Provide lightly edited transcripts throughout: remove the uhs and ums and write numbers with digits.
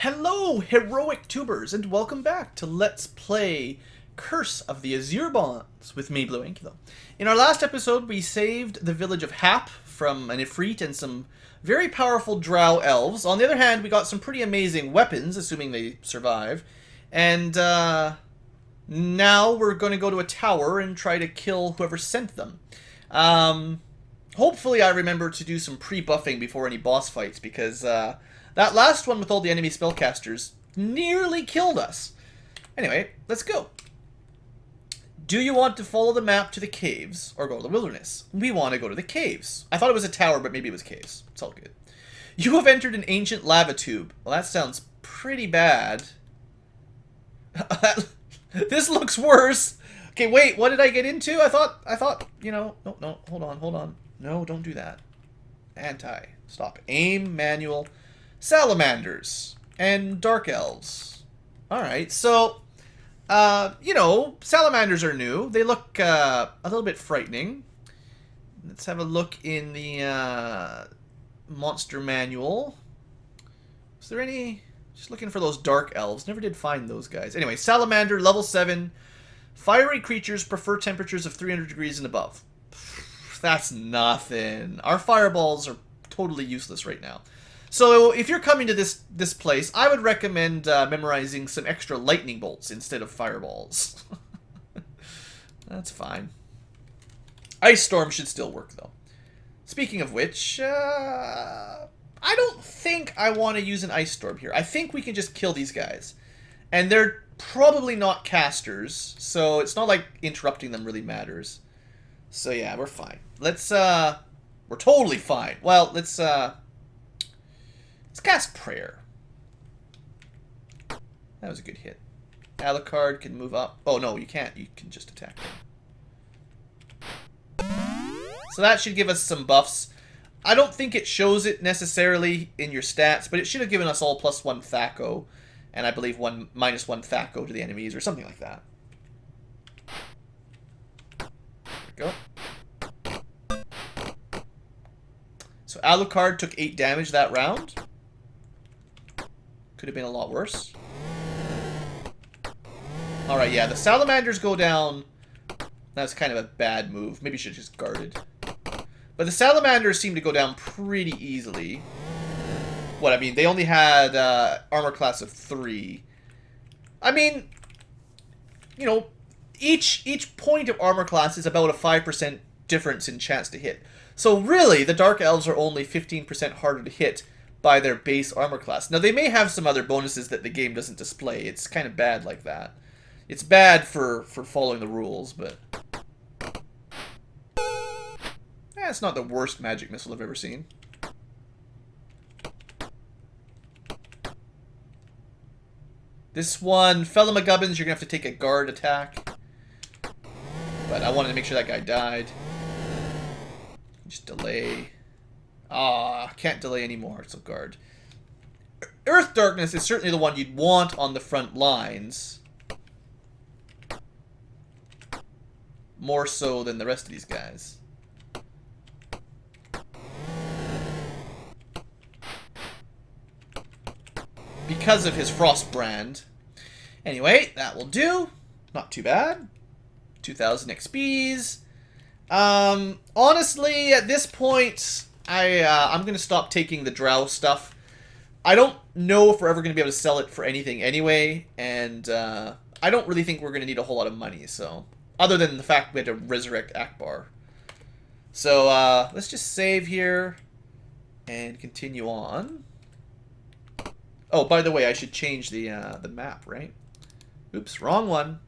Hello, heroic tubers, and welcome back to Let's Play Curse of the Azure Bonds with me, Blue Inculo. In our last episode, we saved the village of Hap from an Ifrit and some very powerful Drow elves. On the other hand, we got some pretty amazing weapons, assuming they survive. And now we're going to go to a tower and try to kill whoever sent them. Hopefully I remember to do some pre-buffing before any boss fights, because that last one with all the enemy spellcasters nearly killed us. Anyway, let's go. Do you want to follow the map to the caves or go to the wilderness? We want to go to the caves. I thought it was a tower, but maybe it was caves. It's all good. You have entered an ancient lava tube. Well, that sounds pretty bad. This looks worse. Okay, wait, what did I get into? I thought, you know, no, hold on. No, don't do that. Stop. Aim, manual. Salamanders and dark elves. Alright, so, you know, salamanders are new. They look a little bit frightening. Let's have a look in the monster manual. Is there any... Just looking for those dark elves. Never did find those guys. Anyway, salamander, level 7. Fiery creatures prefer temperatures of 300 degrees and above. That's nothing. Our fireballs are totally useless right now. So if you're coming to this place, I would recommend memorizing some extra lightning bolts instead of fireballs. That's fine. Ice Storm should still work, though. Speaking of which, I don't think I want to use an Ice Storm here. I think we can just kill these guys. And they're probably not casters, so it's not like interrupting them really matters. So yeah, we're fine. Let's, we're totally fine. Well, let's cast Prayer. That was a good hit. Alucard can move up. Oh, no, you can't. You can just attack him. So that should give us some buffs. I don't think it shows it necessarily in your stats, but it should have given us all +1 Thaco. And I believe -1 Thaco to the enemies or something like that. There we go. So Alucard took 8 damage that round. Could have been a lot worse. Alright, yeah, the salamanders go down. That's kind of a bad move. Maybe should have just guarded. But the salamanders seem to go down pretty easily. What, I mean, they only had armor class of 3. I mean, you know, each point of armor class is about a 5% difference in chance to hit. So really, the Dark Elves are only 15% harder to hit by their base armor class. Now, they may have some other bonuses that the game doesn't display. It's kind of bad like that. It's bad for following the rules, but... it's not the worst magic missile I've ever seen. This one, fellow McGubbins, you're going to have to take a guard attack. But I wanted to make sure that guy died. Just delay... can't delay anymore, so guard. Earth Darkness is certainly the one you'd want on the front lines. More so than the rest of these guys. Because of his Frost Brand. Anyway, that will do. Not too bad. 2,000 XPs. Honestly, at this point... I'm going to stop taking the Drow stuff. I don't know if we're ever going to be able to sell it for anything anyway, and I don't really think we're going to need a whole lot of money, so... Other than the fact we had to resurrect Akbar. So, let's just save here, and continue on. Oh, by the way, I should change the map, right? Oops, wrong one.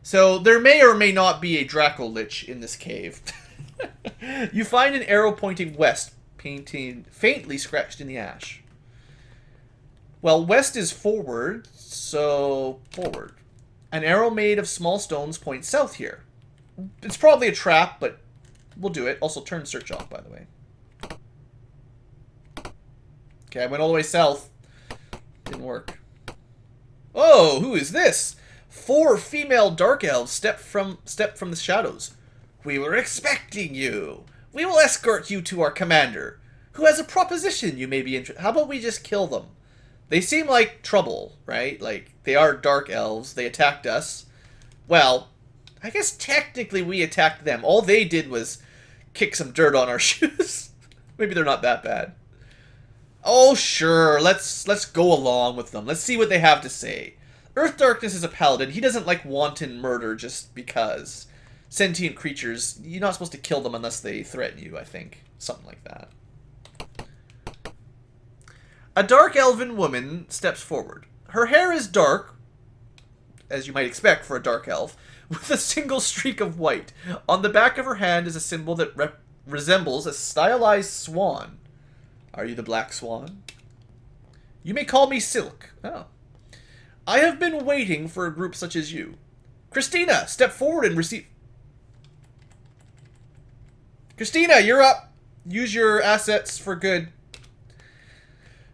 So, there may or may not be a Draco Lich in this cave. You find an arrow pointing west, faintly scratched in the ash. Well, west is forward, so forward. An arrow made of small stones points south here. It's probably a trap, but we'll do it. Also, turn search off, by the way. Okay, I went all the way south. Didn't work. Oh, who is this? 4 female dark elves step from the shadows. We were expecting you. We will escort you to our commander, who has a proposition you may be interested. How about we just kill them? They seem like trouble, right? Like, they are dark elves. They attacked us. Well, I guess technically we attacked them. All they did was kick some dirt on our shoes. Maybe they're not that bad. Oh, sure. Let's go along with them. Let's see what they have to say. Earth Darkness is a paladin. He doesn't like wanton murder just because. Sentient creatures, you're not supposed to kill them unless they threaten you, I think. Something like that. A dark elven woman steps forward. Her hair is dark, as you might expect for a dark elf, with a single streak of white. On the back of her hand is a symbol that resembles a stylized swan. Are you the Black Swan? You may call me Silk. Oh. I have been waiting for a group such as you. Christina, step forward and receive... Christina, you're up. Use your assets for good.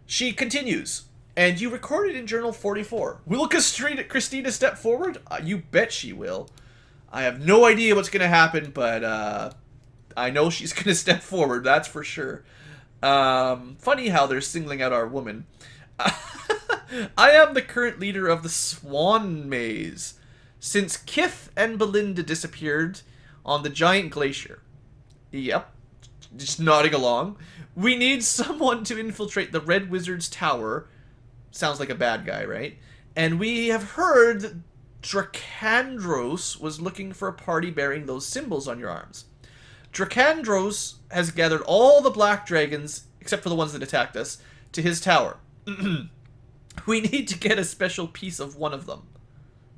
She continues. And you recorded in Journal 44. Will Christina step forward? You bet she will. I have no idea what's going to happen, but I know she's going to step forward, that's for sure. Funny how they're singling out our woman. I am the current leader of the Swan Maze. Since Kith and Belinda disappeared on the giant glacier. Yep. Just nodding along. We need someone to infiltrate the Red Wizard's tower. Sounds like a bad guy, right? And we have heard that Dracandros was looking for a party bearing those symbols on your arms. Dracandros has gathered all the black dragons, except for the ones that attacked us, to his tower. We need to get a special piece of one of them.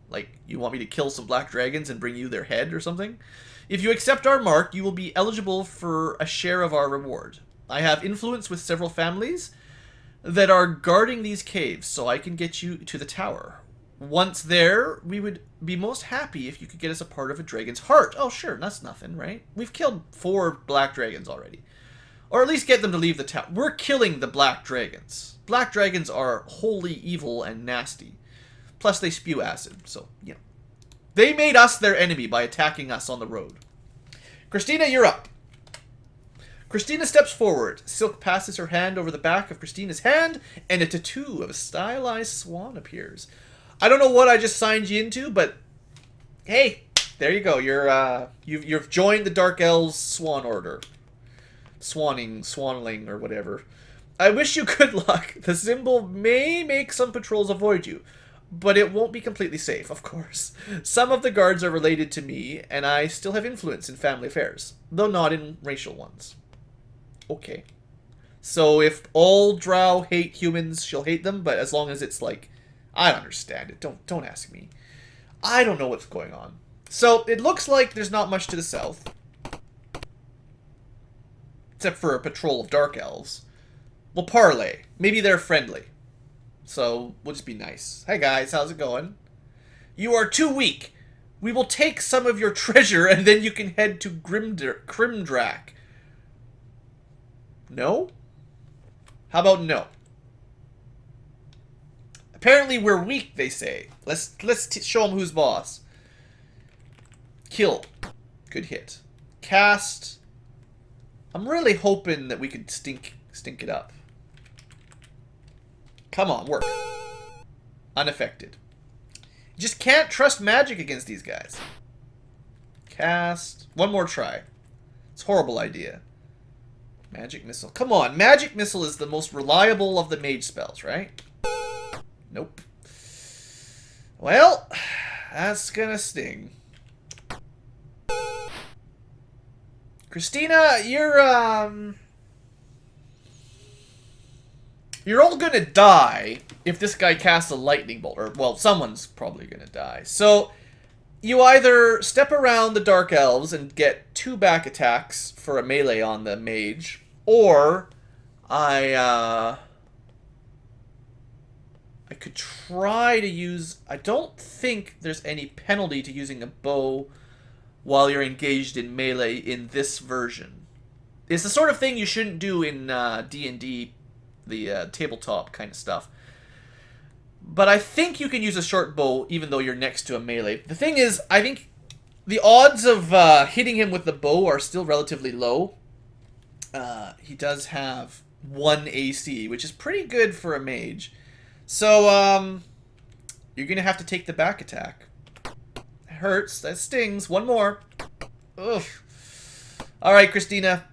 Like, you want me to kill some black dragons and bring you their head or something? If you accept our mark, you will be eligible for a share of our reward. I have influence with several families that are guarding these caves, so I can get you to the tower. Once there, we would be most happy if you could get us a part of a dragon's heart. Oh, sure, that's nothing, right? We've killed 4 black dragons already. Or at least get them to leave the tower. We're killing the black dragons. Black dragons are wholly evil and nasty. Plus, they spew acid, so, you know. They made us their enemy by attacking us on the road. Christina, you're up. Christina steps forward. Silk passes her hand over the back of Christina's hand, and a tattoo of a stylized swan appears. I don't know what I just signed you into, but hey, there you go. You've joined the Dark Elves Swan Order. Swanling, or whatever. I wish you good luck. The symbol may make some patrols avoid you, but it won't be completely safe, of course. Some of the guards are related to me, and I still have influence in family affairs, though not in racial ones. Okay. So if all Drow hate humans, she'll hate them, but as long as it's like, I don't understand it. Don't ask me. I don't know what's going on. So it looks like there's not much to the south. Except for a patrol of dark elves. We'll parley. Maybe they're friendly. So we'll just be nice. Hey guys, how's it going? You are too weak. We will take some of your treasure and then you can head to Grimdrak. No? How about no? Apparently we're weak, they say. Let's show them who's boss. Kill. Good hit. Cast. I'm really hoping that we could stink it up. Come on, work. Unaffected. You just can't trust magic against these guys. Cast. One more try. It's a horrible idea. Magic Missile. Come on, Magic Missile is the most reliable of the mage spells, right? Nope. Well, that's gonna sting. Christina, you're all gonna die if this guy casts a lightning bolt. Or, well, someone's probably gonna die. So, you either step around the Dark Elves and get 2 back attacks for a melee on the mage, or I could try to use... I don't think there's any penalty to using a bow while you're engaged in melee in this version. It's the sort of thing you shouldn't do in D&D, the tabletop kind of stuff. But I think you can use a short bow even though you're next to a melee. The thing is, I think the odds of hitting him with the bow are still relatively low. He does have 1 AC, which is pretty good for a mage. So, you're going to have to take the back attack. It hurts. That stings. One more. Ugh. Alright, Christina.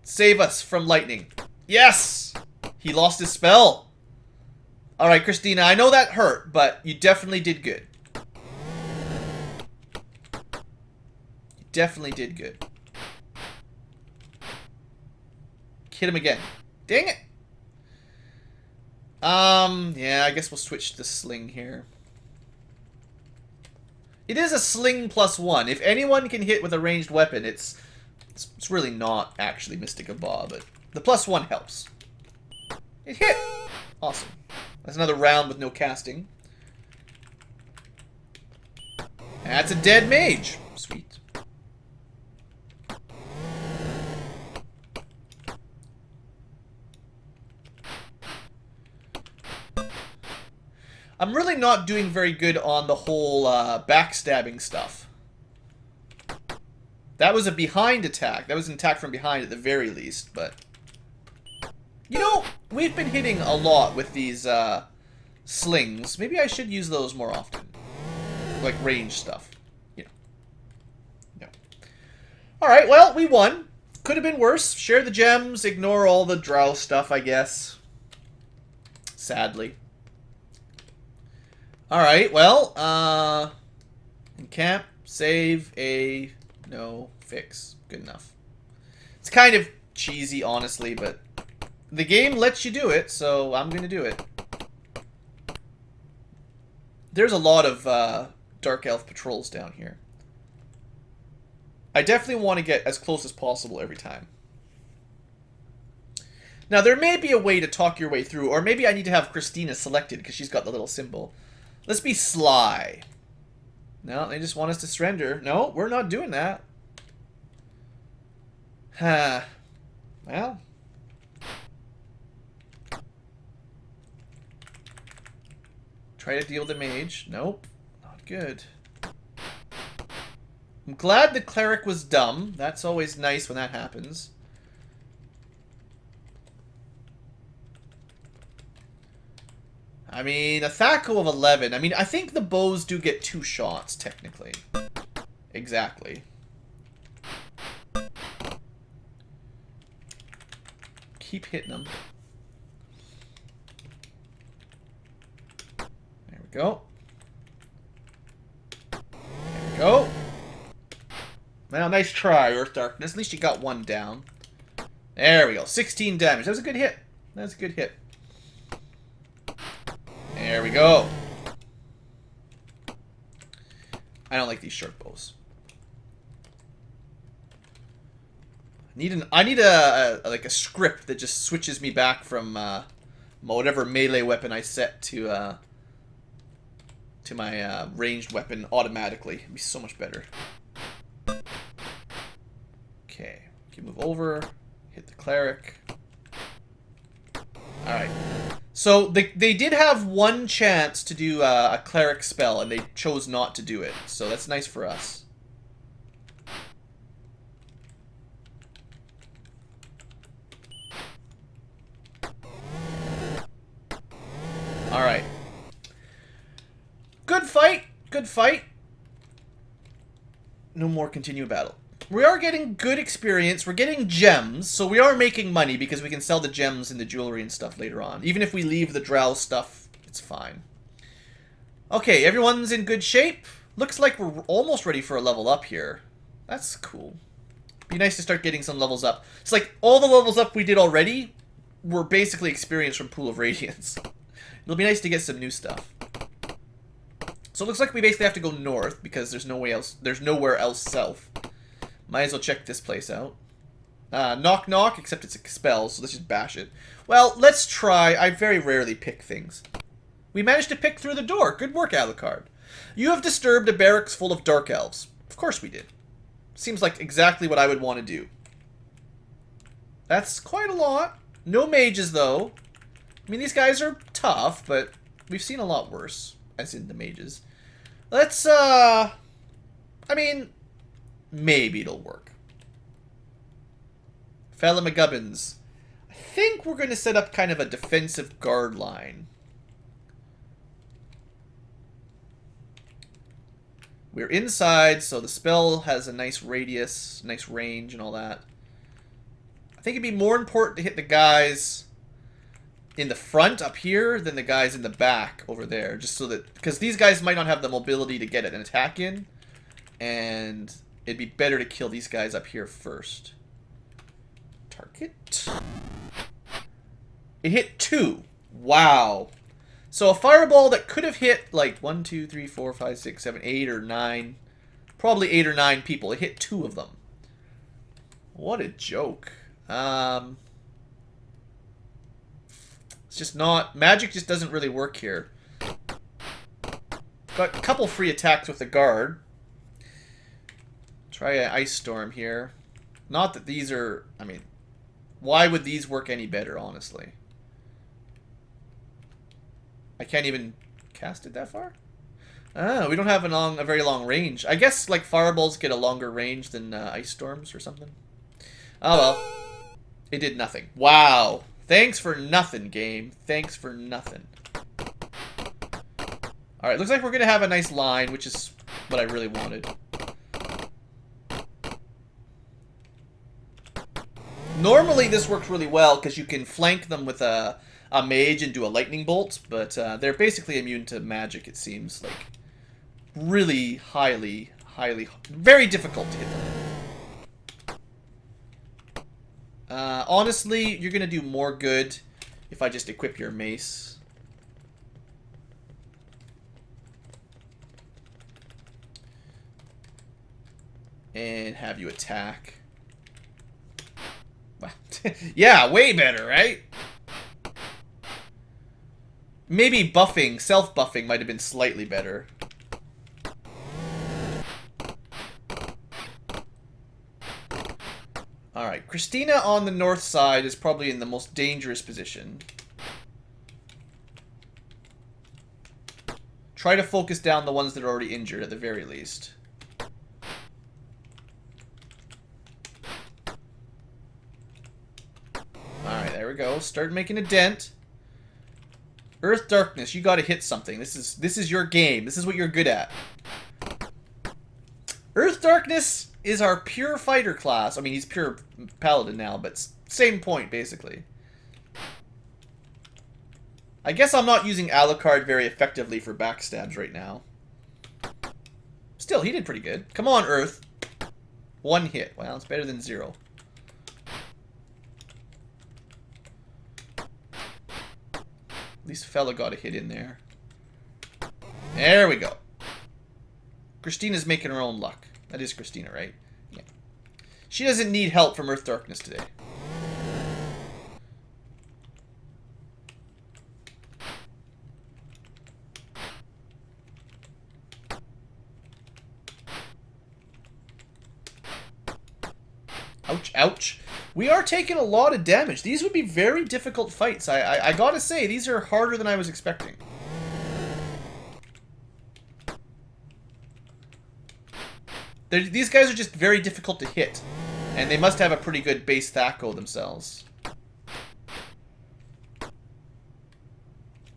Save us from lightning. Yes! He lost his spell. Alright, Christina, I know that hurt, but you definitely did good. You definitely did good. Hit him again. Dang it! Yeah, I guess we'll switch to sling here. It is a sling +1. If anyone can hit with a ranged weapon, it's really not actually Mystic of Ba, but the +1 helps. It hit! Awesome. That's another round with no casting. That's a dead mage. Sweet. I'm really not doing very good on the whole backstabbing stuff. That was a behind attack. That was an attack from behind at the very least, but... You know, we've been hitting a lot with these slings. Maybe I should use those more often. Like range stuff. Yeah. No. Alright, well, we won. Could have been worse. Share the gems, ignore all the drow stuff, I guess. Sadly. Alright, well, encamp, save, no, fix. Good enough. It's kind of cheesy, honestly, but the game lets you do it, so I'm gonna do it. There's a lot of Dark Elf patrols down here. I definitely want to get as close as possible every time. Now, there may be a way to talk your way through, or maybe I need to have Christina selected because she's got the little symbol. Let's be sly. No, they just want us to surrender. No, we're not doing that. Well. Try to deal with the mage. Nope. Not good. I'm glad the cleric was dumb. That's always nice when that happens. I mean, a Thaco of 11. I mean, I think the bows do get 2 shots, technically. Exactly. Keep hitting them. There we go. There we go. Well, nice try, Earth Darkness. At least you got one down. There we go. 16 damage. That was a good hit. That was a good hit. There we go. I don't like these short bows. I need a like a script that just switches me back from whatever melee weapon I set to my ranged weapon automatically. It'd be so much better. Okay, can move over, hit the cleric. All right. So they did have one chance to do a cleric spell, and they chose not to do it. So that's nice for us. All right. Good fight. Good fight. No more continue battle. We are getting good experience. We're getting gems, so we are making money because we can sell the gems and the jewelry and stuff later on. Even if we leave the drow stuff, it's fine. Okay, everyone's in good shape. Looks like we're almost ready for a level up here. That's cool. Be nice to start getting some levels up. It's like all the levels up we did already were basically experience from Pool of Radiance. It'll be nice to get some new stuff. So it looks like we basically have to go north because there's no way else. There's nowhere else south. Might as well check this place out. Knock knock, except it's a spell, so let's just bash it. Well, let's try. I very rarely pick things. We managed to pick through the door. Good work, Alucard. You have disturbed a barracks full of dark elves. Of course we did. Seems like exactly what I would want to do. That's quite a lot. No mages, though. I mean, these guys are tough, but we've seen a lot worse. As in the mages. Let's, I mean, maybe it'll work. Fella McGubbins. I think we're going to set up kind of a defensive guard line. We're inside, so the spell has a nice radius, nice range, and all that. I think it'd be more important to hit the guys in the front up here than the guys in the back over there. Just so that... Because these guys might not have the mobility to get an attack in. And it'd be better to kill these guys up here first. Target. It hit 2. Wow. So a fireball that could have hit like 1, 2, 3, 4, 5, 6, 7, 8 or 9. Probably 8 or 9 people. It hit 2 of them. What a joke. It's just not... Magic just doesn't really work here. Got a couple free attacks with the guard. Try an Ice Storm here. Not that these are... I mean, why would these work any better, honestly? I can't even cast it that far? Ah, we don't have a very long range. I guess, like, fireballs get a longer range than Ice Storms or something. Oh, well. It did nothing. Wow. Thanks for nothing, game. Thanks for nothing. Alright, looks like we're going to have a nice line, which is what I really wanted. Normally this works really well because you can flank them with a mage and do a lightning bolt, but they're basically immune to magic, it seems. Like, really highly, very difficult to hit them. Honestly, you're going to do more good if I just equip your mace. And have you attack. Yeah, way better, right? Maybe buffing, self-buffing might have been slightly better. Alright, Christina on the north side is probably in the most dangerous position. Try to focus down the ones that are already injured at the very least. Alright, there we go. Start making a dent. Earth Darkness, you gotta hit something. This is your game. This is what you're good at. Earth Darkness is our pure fighter class. I mean, he's pure paladin now, but same point, basically. I guess I'm not using Alucard very effectively for backstabs right now. Still, he did pretty good. Come on, Earth. 1 hit. Well, it's better than 0. At least fella got a hit in there. There we go. Christina's making her own luck. That is Christina, right? Yeah. She doesn't need help from Earth Darkness today. Ouch, ouch. We are taking a lot of damage. These would be very difficult fights. I gotta say, these are harder than I was expecting. These guys are just very difficult to hit. And they must have a pretty good base Thaco themselves.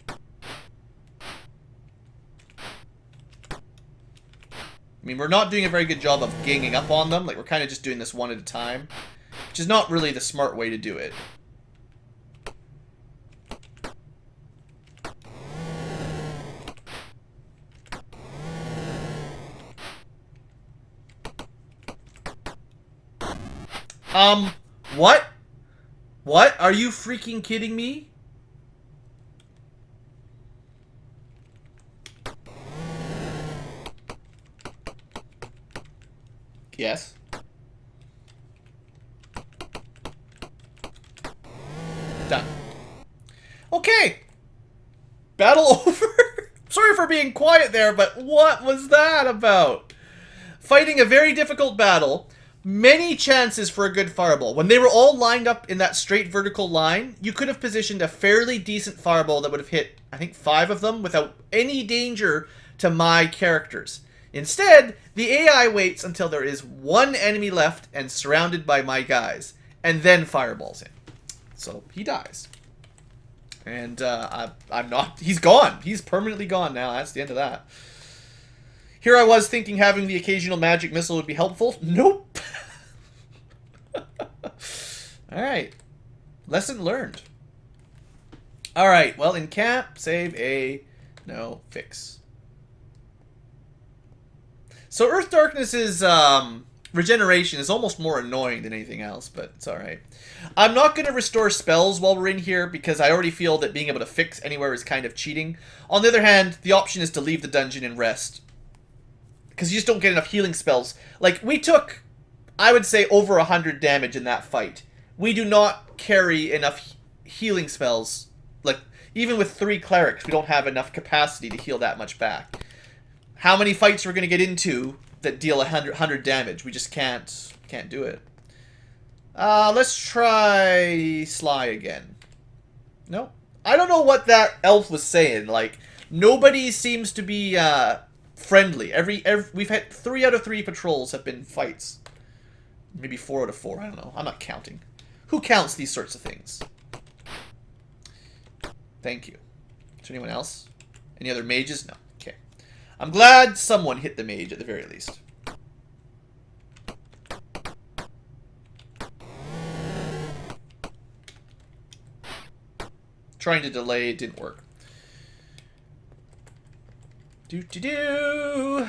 I mean, we're not doing a very good job of ganging up on them. Like, we're kind of just doing this one at a time. Which is not really the smart way to do it. What? What? Are you freaking kidding me? Yes. Done. Okay. Battle over. Sorry for being quiet there, but what was that about? Fighting a very difficult battle. Many chances for a good fireball. When they were all lined up in that straight vertical line, you could have positioned a fairly decent fireball that would have hit, I think, 5 of them without any danger to my characters. Instead, the AI waits until there is 1 enemy left and surrounded by my guys, and then fireballs him. So, he dies. And I'm not... He's gone. He's permanently gone now. That's the end of that. Here I was thinking having the occasional magic missile would be helpful. Nope. Alright. Lesson learned. Alright, well, in camp, save a... No, fix. So Earth Darkness's regeneration is almost more annoying than anything else, but it's alright. I'm not going to restore spells while we're in here because I already feel that being able to fix anywhere is kind of cheating. On the other hand, the option is to leave the dungeon and rest. Because you just don't get enough healing spells. Like, we took, I would say, over 100 damage in that fight. We do not carry enough healing spells. Like, even with 3 clerics, we don't have enough capacity to heal that much back. How many fights we're going to get into that deal 100 damage? We just can't do it. Let's try Sly again. No? I don't know what that elf was saying. Like, nobody seems to be friendly. We've had 3 out of 3 patrols have been fights. Maybe 4 out of 4. I don't know. I'm not counting. Who counts these sorts of things? Thank you. Is there anyone else? Any other mages? No. Okay. I'm glad someone hit the mage at the very least. Trying to delay, it didn't work. Do.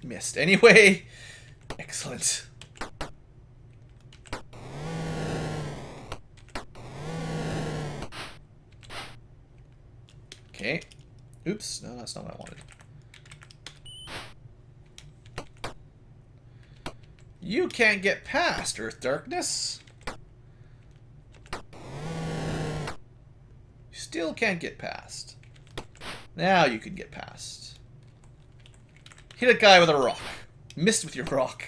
Missed. Anyway. Excellent. Okay. Oops. No, that's not what I wanted. You can't get past Earth Darkness. Still can't get past. Now you can get past. Hit a guy with a rock. Missed with your rock.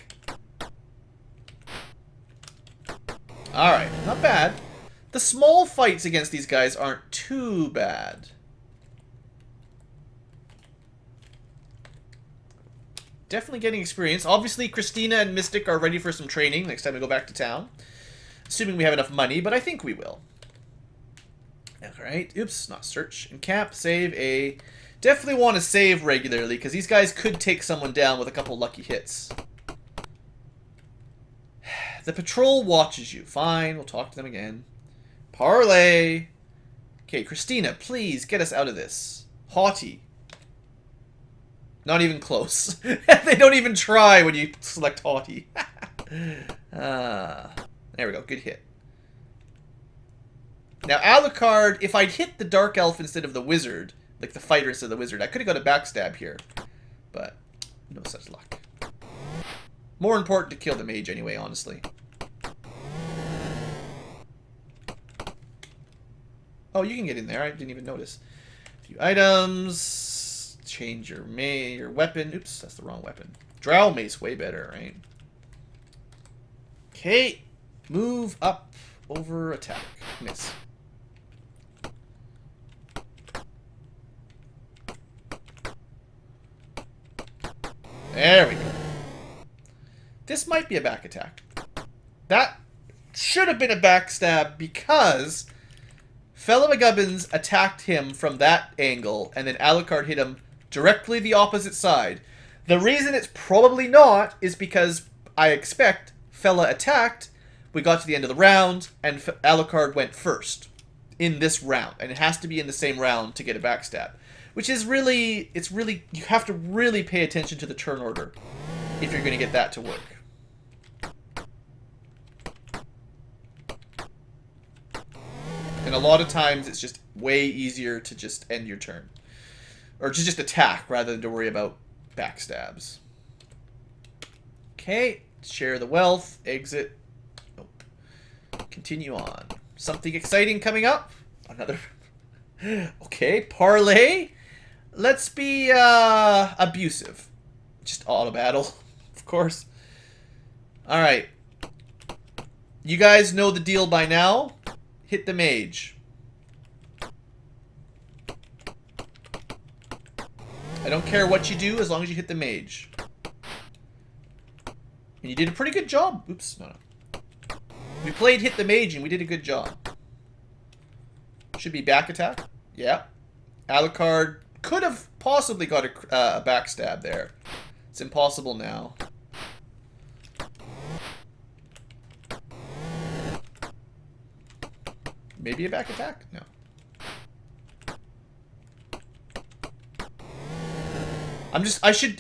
Alright, not bad. The small fights against these guys aren't too bad. Definitely getting experience. Obviously, Christina and Mystic are ready for some training next time we go back to town. Assuming we have enough money, but I think we will. Alright, oops, not search. And cap, save a... Definitely want to save regularly, because these guys could take someone down with a couple lucky hits. The patrol watches you. Fine, we'll talk to them again. Parlay! Okay, Christina, please get us out of this. Haughty. Not even close. They don't even try when you select Haughty. There we go, good hit. Now, Alucard, if I'd hit the Dark Elf instead of the Wizard, like the fighter instead of the Wizard, I could have got a backstab here. But, no such luck. More important to kill the mage anyway, honestly. Oh, you can get in there. I didn't even notice. A few items. Change your weapon. Oops, that's the wrong weapon. Drow mace, way better, right? Okay. Move up. Over attack. Miss. There we go. This might be a back attack. That should have been a backstab because Fella McGubbins attacked him from that angle and then Alucard hit him directly the opposite side. The reason it's probably not is because I expect Fella attacked, we got to the end of the round, and Alucard went first in this round. And it has to be in the same round to get a backstab. Which is really, you have to really pay attention to the turn order if you're going to get that to work. And a lot of times it's just way easier to just end your turn. Or to just attack rather than to worry about backstabs. Okay, share the wealth, exit. Nope. Continue on. Something exciting coming up. Another... Okay, parlay. Let's be abusive. Just auto battle, of course. Alright. You guys know the deal by now. Hit the mage. I don't care what you do as long as you hit the mage. And you did a pretty good job. Oops, no. We played hit the mage and we did a good job. Should be back attack. Yeah. Alucard could have possibly got a backstab there. It's impossible now. Maybe a back attack? No.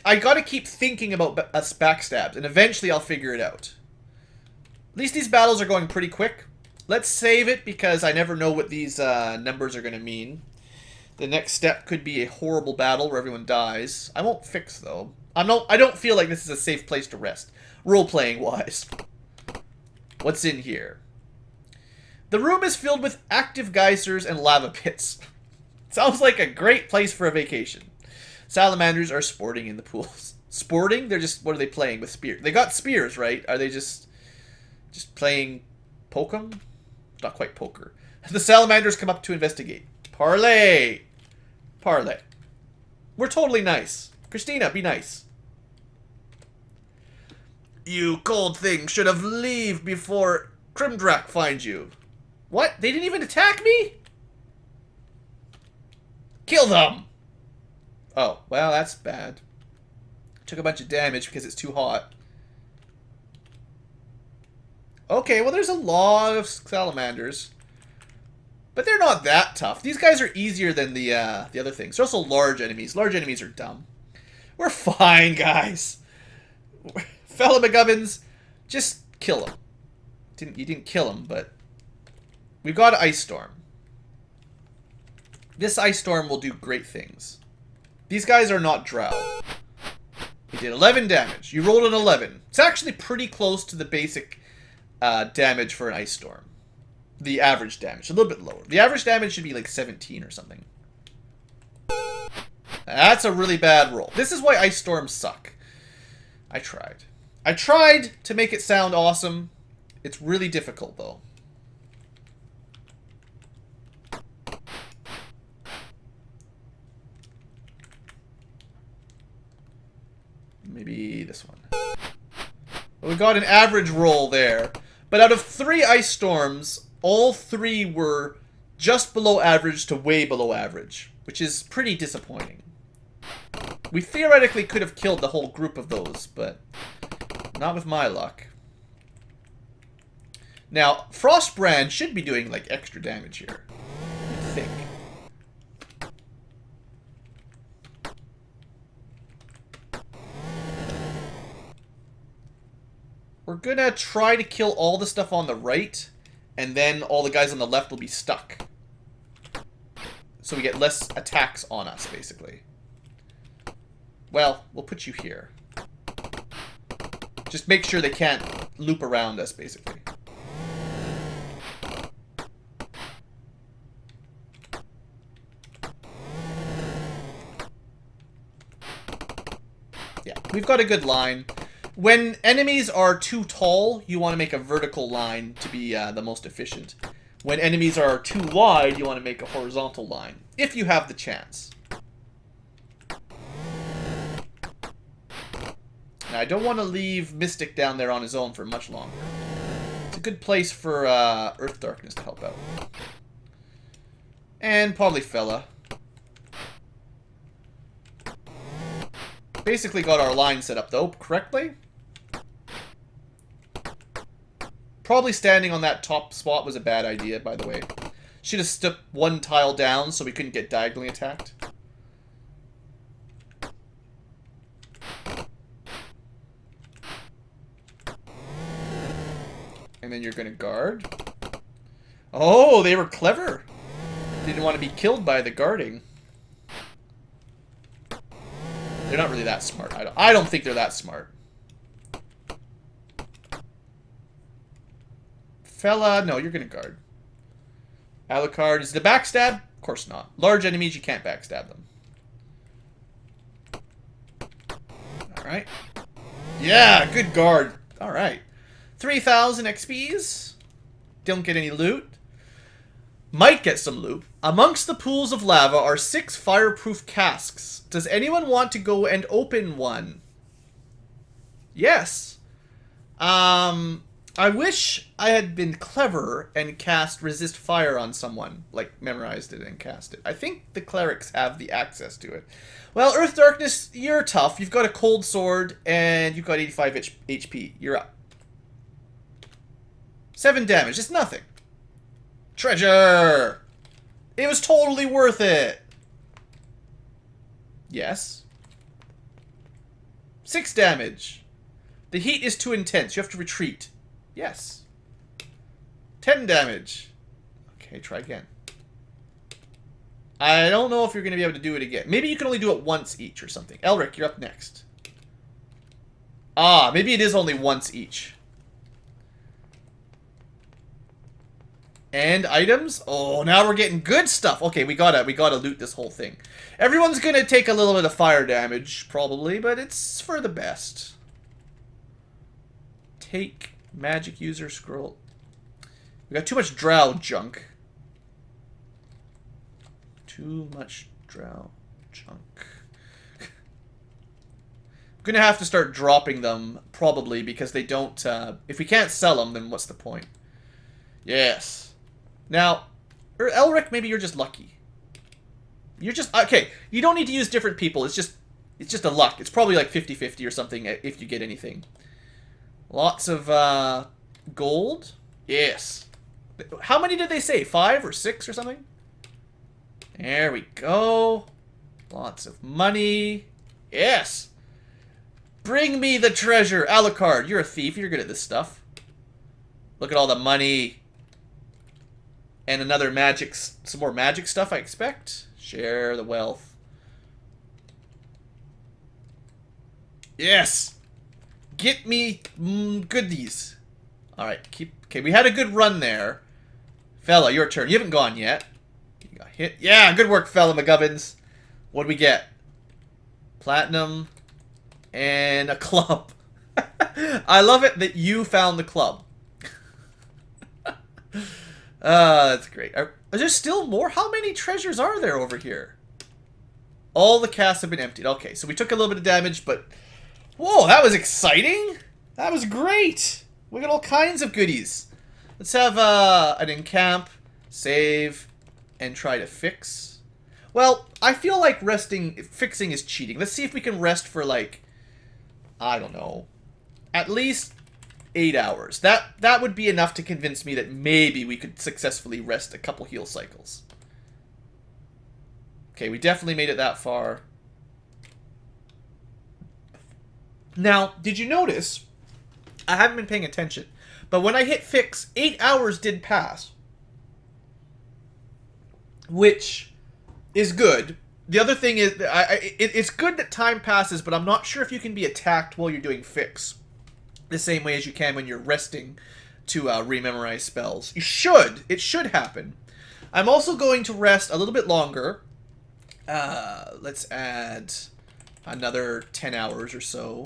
I gotta keep thinking about us backstabs, and eventually I'll figure it out. At least these battles are going pretty quick. Let's save it, because I never know what these numbers are gonna mean. The next step could be a horrible battle where everyone dies. I won't fix, though. I don't feel like this is a safe place to rest, role-playing wise. What's in here? The room is filled with active geysers and lava pits. Sounds like a great place for a vacation. Salamanders are sporting in the pools. Sporting? They're just, what are they playing with spears? They got spears, right? Are they just playing pokem? Not quite poker. The salamanders come up to investigate. Parley! Parley. We're totally nice. Christina, be nice. You cold thing should have leave before Krimdrak finds you. What? They didn't even attack me? Kill them! Oh, well, that's bad. Took a bunch of damage because it's too hot. Okay, well, there's a lot of salamanders. But they're not that tough. These guys are easier than the other things. They're also large enemies. Large enemies are dumb. We're fine, guys. Fella McGubbins, just kill him. You didn't kill him, but... We've got an Ice Storm. This Ice Storm will do great things. These guys are not Drow. He did 11 damage. You rolled an 11. It's actually pretty close to the basic damage for an Ice Storm. The average damage. A little bit lower. The average damage should be like 17 or something. That's a really bad roll. This is why Ice Storms suck. I tried. I tried to make it sound awesome. It's really difficult, though. Maybe this one. We got an average roll there. But out of 3 Ice Storms, all 3 were just below average to way below average, which is pretty disappointing. We theoretically could have killed the whole group of those, but not with my luck. Now, Frostbrand should be doing, like, extra damage here. I think. We're gonna try to kill all the stuff on the right, and then all the guys on the left will be stuck. So we get less attacks on us, basically. Well, we'll put you here. Just make sure they can't loop around us, basically. Yeah, we've got a good line. When enemies are too tall, you want to make a vertical line to be the most efficient. When enemies are too wide, you want to make a horizontal line, if you have the chance. Now, I don't want to leave Mystic down there on his own for much longer. It's a good place for Earth Darkness to help out. And probably Fella. Basically got our line set up, though, correctly. Probably standing on that top spot was a bad idea, by the way. Should have stepped one tile down so we couldn't get diagonally attacked. And then you're going to guard. Oh, they were clever. Didn't want to be killed by the guarding. They're not really that smart. I don't think they're that smart. Fella, no, you're going to guard. Alucard, is the backstab? Of course not. Large enemies, you can't backstab them. Alright. Yeah, good guard. Alright. 3,000 XPs. Don't get any loot. Might get some loot. Amongst the pools of lava are 6 fireproof casks. Does anyone want to go and open one? Yes. I I wish I had been clever and cast resist fire on someone, like memorized it and cast it. I think the clerics have the access to it. Well, Earth Darkness, you're tough. You've got a cold sword and you've got 85 HP. You're up. 7 damage. It's nothing. Treasure! It was totally worth it. Yes. 6 damage. The heat is too intense. You have to retreat. Yes. 10 damage. Okay, try again. I don't know if you're going to be able to do it again. Maybe you can only do it once each or something. Elric, you're up next. Ah, maybe it is only once each. And items? Oh, now we're getting good stuff. Okay, we gotta loot this whole thing. Everyone's gonna take a little bit of fire damage, probably, but it's for the best. Take magic user scroll. We got too much drow junk. Too much drow junk. I'm gonna have to start dropping them, probably, because they don't, if we can't sell them, then what's the point? Yes. Now, Elric, maybe you're just lucky. You're just, okay, you don't need to use different people, it's just a luck. It's probably like 50-50 or something if you get anything. Lots of, gold? Yes. How many did they say? 5 or 6 or something? There we go. Lots of money. Yes. Bring me the treasure. Alucard, you're a thief. You're good at this stuff. Look at all the money. And another magic, some more magic stuff, I expect. Share the wealth. Yes. Get me goodies. Alright, okay, we had a good run there. Fella, your turn. You haven't gone yet. You got hit. Yeah, good work, fella McGubbins. What do we get? Platinum. And a club. I love it that you found the club. That's great. Are there still more? How many treasures are there over here? All the casts have been emptied. Okay, so we took a little bit of damage, but... Whoa, that was exciting! That was great! We got all kinds of goodies. Let's have an encamp, save, and try to fix. Well, I feel like fixing is cheating. Let's see if we can rest for, like, I don't know, at least 8 hours. That would be enough to convince me that maybe we could successfully rest a couple heal cycles. Okay, we definitely made it that far. Now, did you notice, I haven't been paying attention, but when I hit fix, 8 hours did pass. Which is good. The other thing is, it's good that time passes, but I'm not sure if you can be attacked while you're doing fix. The same way as you can when you're resting to rememorize spells. You should. It should happen. I'm also going to rest a little bit longer. Let's add another 10 hours or so.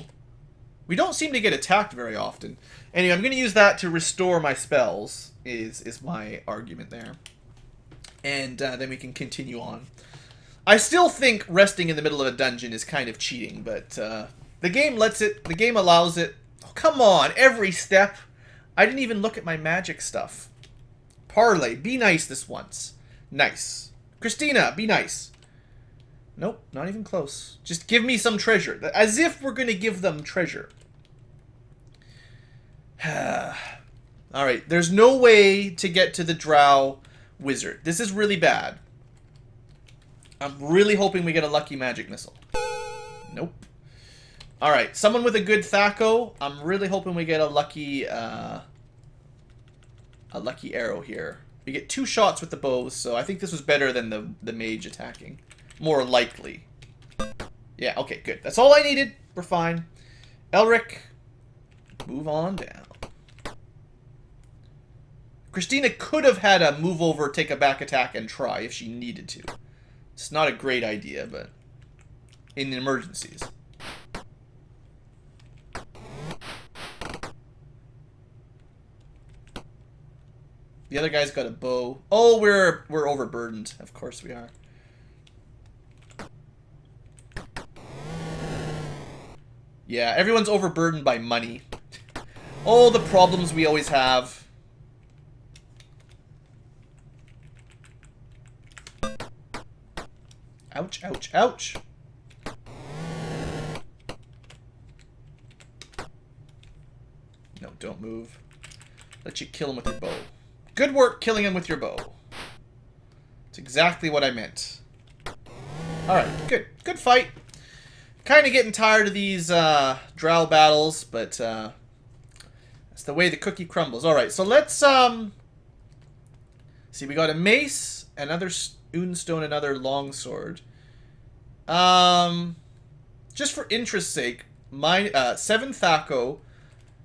We don't seem to get attacked very often. Anyway, I'm going to use that to restore my spells, is my argument there. And then we can continue on. I still think resting in the middle of a dungeon is kind of cheating, but the game lets it, the game allows it. Oh, come on, every step. I didn't even look at my magic stuff. Parlay, be nice this once. Nice. Christina, be nice. Nope, not even close. Just give me some treasure. As if we're going to give them treasure. Alright, there's no way to get to the Drow Wizard. This is really bad. I'm really hoping we get a lucky magic missile. Nope. Alright, someone with a good Thaco. I'm really hoping we get a lucky arrow here. We get 2 shots with the bows, so I think this was better than the mage attacking. More likely. Yeah, okay, good. That's all I needed. We're fine. Elric, move on down. Christina could have had a move over, take a back attack, and try if she needed to. It's not a great idea, but in emergencies. The other guy's got a bow. Oh, we're overburdened. Of course we are. Yeah, everyone's overburdened by money. Oh, the problems we always have. Ouch, ouch, ouch. No, don't move. Let you kill him with your bow. Good work killing him with your bow. It's exactly what I meant. Alright, good. Good fight. Kind of getting tired of these drow battles, but that's the way the cookie crumbles. Alright, so let's see, we got a mace, another unstone, another longsword. Just for interest's sake, my 7 Thaco,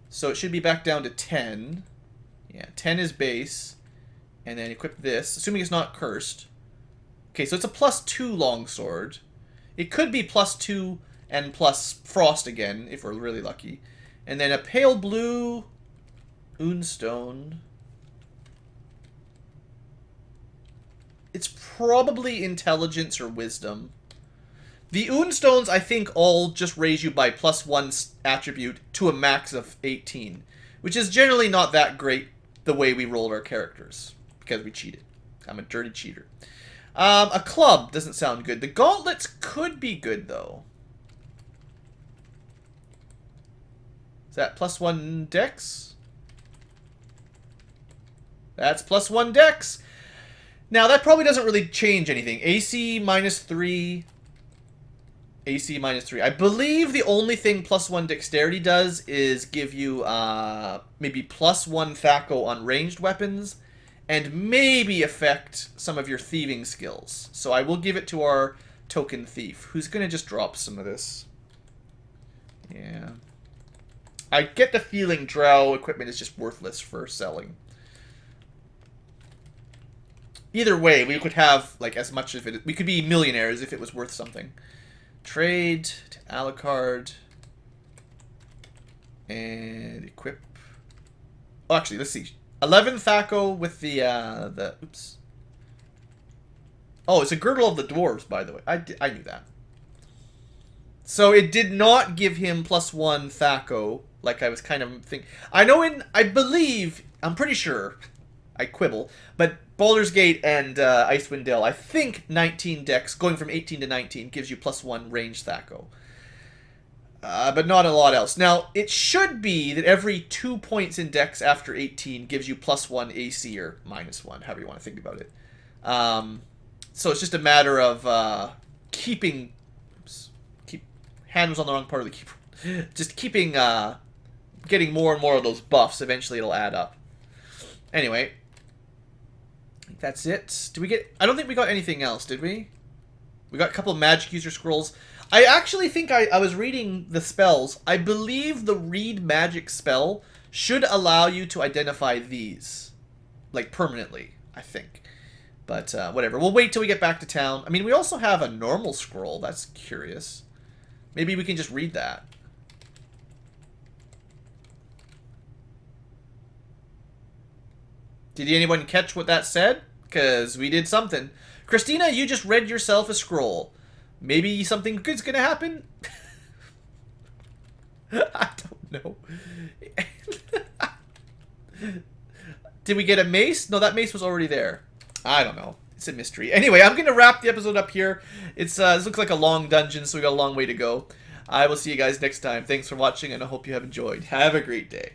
so it should be back down to 10. Yeah, 10 is base. And then equip this, assuming it's not cursed. Okay, so it's a +2 longsword. It could be +2 and plus frost again, if we're really lucky. And then a pale blue unstone. It's probably intelligence or wisdom. The unstones, I think, all just raise you by +1 attribute to a max of 18. Which is generally not that great the way we rolled our characters. Because we cheated. I'm a dirty cheater. A club doesn't sound good. The gauntlets could be good, though. Is that +1 dex? That's +1 dex. Now, that probably doesn't really change anything. AC -3. AC -3. I believe the only thing +1 dexterity does is give you maybe +1 Thaco on ranged weapons. And maybe affect some of your thieving skills. So I will give it to our token thief, who's going to just drop some of this. Yeah. I get the feeling drow equipment is just worthless for selling. Either way, we could have like as much of it. We could be millionaires if it was worth something. Trade to Alucard. And equip. Oh, actually, let's see. 11 Thaco with the oops. Oh, it's a girdle of the dwarves, by the way. I knew that. So it did not give him +1 Thaco, like I was kind of thinking. I know I'm pretty sure, I quibble, but Baldur's Gate and Icewind Dale, I think 19 dex, going from 18 to 19, gives you +1 range Thaco. But not a lot else. Now, it should be that every 2 points in dex after 18 gives you +1 AC or -1, however you want to think about it. So it's just a matter of keeping... Oops, hand was on the wrong part of the keyboard. Just keeping... getting more and more of those buffs. Eventually it'll add up. Anyway. I think that's it. Did we get... I don't think we got anything else, did we? We got a couple of magic user scrolls. I actually think I was reading the spells. I believe the read magic spell should allow you to identify these. Like, permanently, I think. But, whatever. We'll wait till we get back to town. I mean, we also have a normal scroll. That's curious. Maybe we can just read that. Did anyone catch what that said? Because we did something. Christina, you just read yourself a scroll. Maybe something good's gonna happen? I don't know. Did we get a mace? No, that mace was already there. I don't know. It's a mystery. Anyway, I'm gonna wrap the episode up here. It's this looks like a long dungeon, so we got a long way to go. I will see you guys next time. Thanks for watching, and I hope you have enjoyed. Have a great day.